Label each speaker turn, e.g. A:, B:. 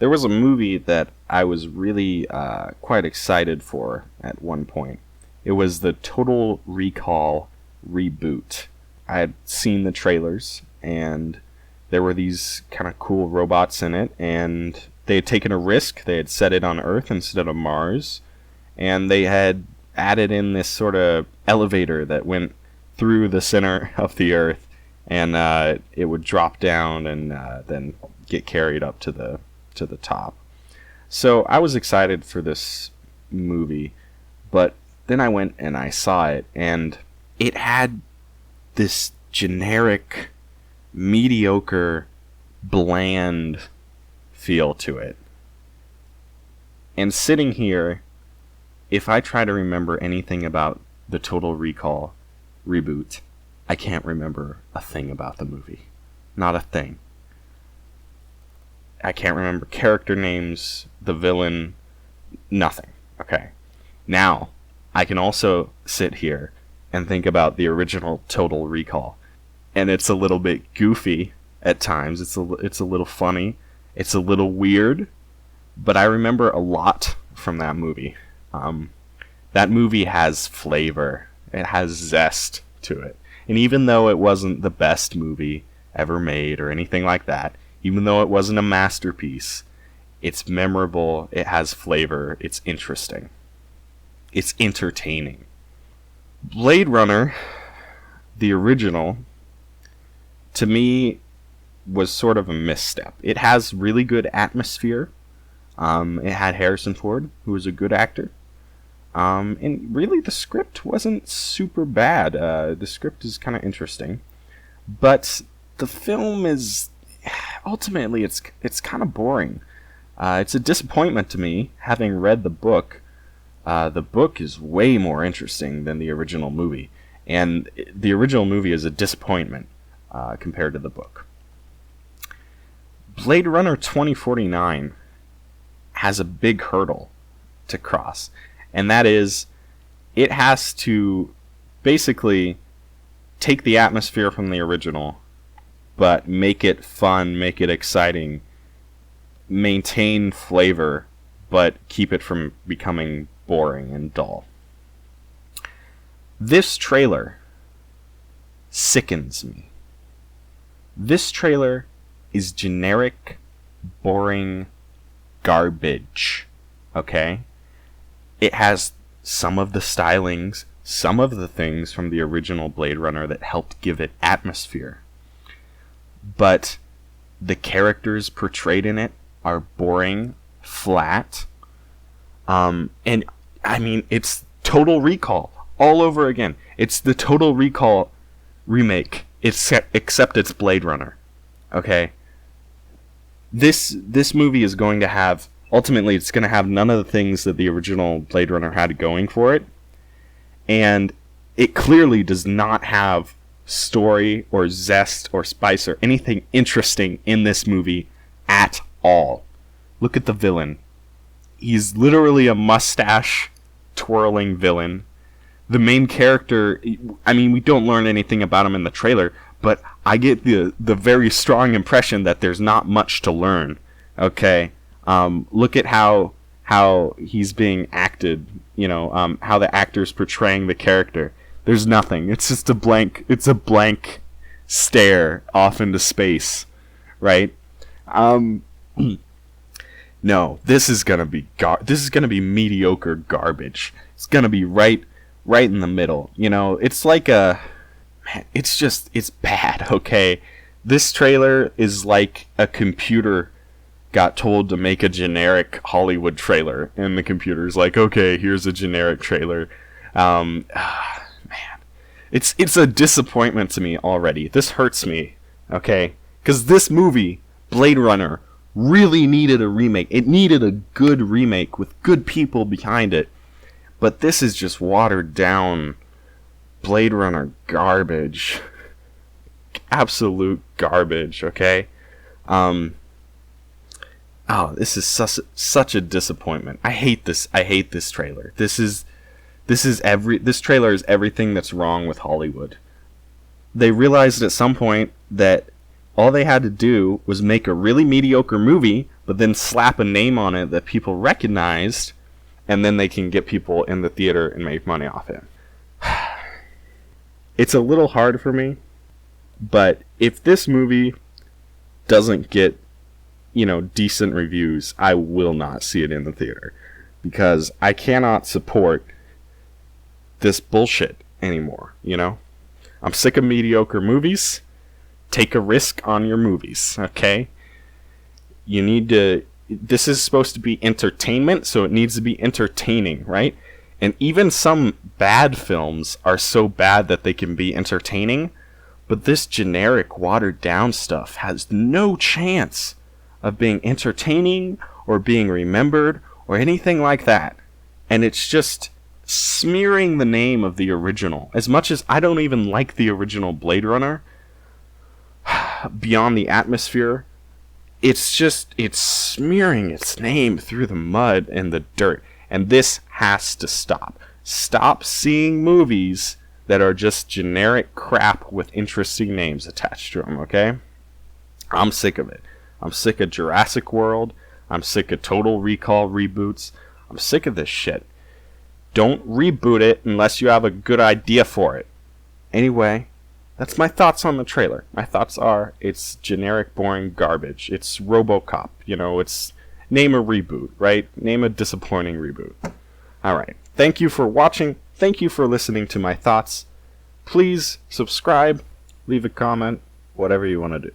A: there was a movie that I was really quite excited for at one point. It was the Total Recall reboot. I had seen the trailers, and there were these kind of cool robots in it, and they had taken a risk. They had set it on Earth instead of Mars, and they had added in this sort of elevator that went through the center of the Earth, and it would drop down and then get carried up to the top. So I was excited for this movie, but then I went and I saw it, and it had this generic, mediocre, bland feel to it. And sitting here, if I try to remember anything about the Total Recall reboot, I can't remember a thing about the movie. Not a thing. I can't remember character names, the villain, nothing. Okay. Now, I can also sit here and think about the original Total Recall. And it's a little bit goofy at times. It's a little funny. It's a little weird. But I remember a lot from that movie. That movie has flavor. It has zest to it. And even though it wasn't the best movie ever made or anything like that, even though it wasn't a masterpiece, it's memorable, it has flavor, it's interesting. It's entertaining. Blade Runner, the original, to me, was sort of a misstep. It has really good atmosphere. It had Harrison Ford, who was a good actor. And really the script wasn't super bad. The script is kind of interesting. But the film is, ultimately, it's kind of boring. It's a disappointment to me, having read the book. The book is way more interesting than the original movie. And the original movie is a disappointment compared to the book. Blade Runner 2049 has a big hurdle to cross. And that is, it has to basically take the atmosphere from the original, but make it fun, make it exciting, maintain flavor, but keep it from becoming boring and dull. This trailer sickens me. This trailer is generic, boring garbage. Okay? It has some of the stylings, some of the things from the original Blade Runner that helped give it atmosphere. But the characters portrayed in it are boring, flat. And I mean, it's Total Recall all over again. It's the Total Recall remake, except it's Blade Runner. Okay? This movie is going to have, ultimately, it's going to have none of the things that the original Blade Runner had going for it. And it clearly does not have story or zest or spice or anything interesting in this movie at all. Look at the villain. He's literally a mustache-twirling villain. The main character, I mean, we don't learn anything about him in the trailer, but I get the very strong impression that there's not much to learn. Okay? Look at how he's being acted, how the actor's portraying the character. There's nothing. It's just a blank stare off into space, right? No, this is gonna be mediocre garbage. It's gonna be right in the middle. It's like it's bad. Okay, this trailer is like a computer got told to make a generic Hollywood trailer, and the computer's like, okay, here's a generic trailer. Man, it's a disappointment to me already. This hurts me, okay? Because this movie, Blade Runner, really needed a remake. It needed a good remake with good people behind it. But this is just watered down Blade Runner garbage. Absolute garbage, okay? This is such a disappointment. I hate this trailer. This trailer is everything that's wrong with Hollywood. They realized at some point that all they had to do was make a really mediocre movie, but then slap a name on it that people recognized, and then they can get people in the theater and make money off it. It's a little hard for me, but if this movie doesn't get, decent reviews, I will not see it in the theater, because I cannot support this bullshit anymore, I'm sick of mediocre movies. Take a risk on your movies, okay? This is supposed to be entertainment, so it needs to be entertaining, right? And even some bad films are so bad that they can be entertaining, but this generic, watered-down stuff has no chance of being entertaining or being remembered or anything like that. And it's just smearing the name of the original. As much as I don't even like the original Blade Runner, Beyond the Atmosphere, it's smearing its name through the mud and the dirt. And this has to stop. Stop seeing movies that are just generic crap with interesting names attached to them, okay? I'm sick of it. I'm sick of Jurassic World. I'm sick of Total Recall reboots. I'm sick of this shit. Don't reboot it unless you have a good idea for it. Anyway, that's my thoughts on the trailer. My thoughts are, it's generic, boring garbage. It's RoboCop. It's name a reboot, right? Name a disappointing reboot. Alright. Thank you for watching. Thank you for listening to my thoughts. Please subscribe, leave a comment, whatever you want to do.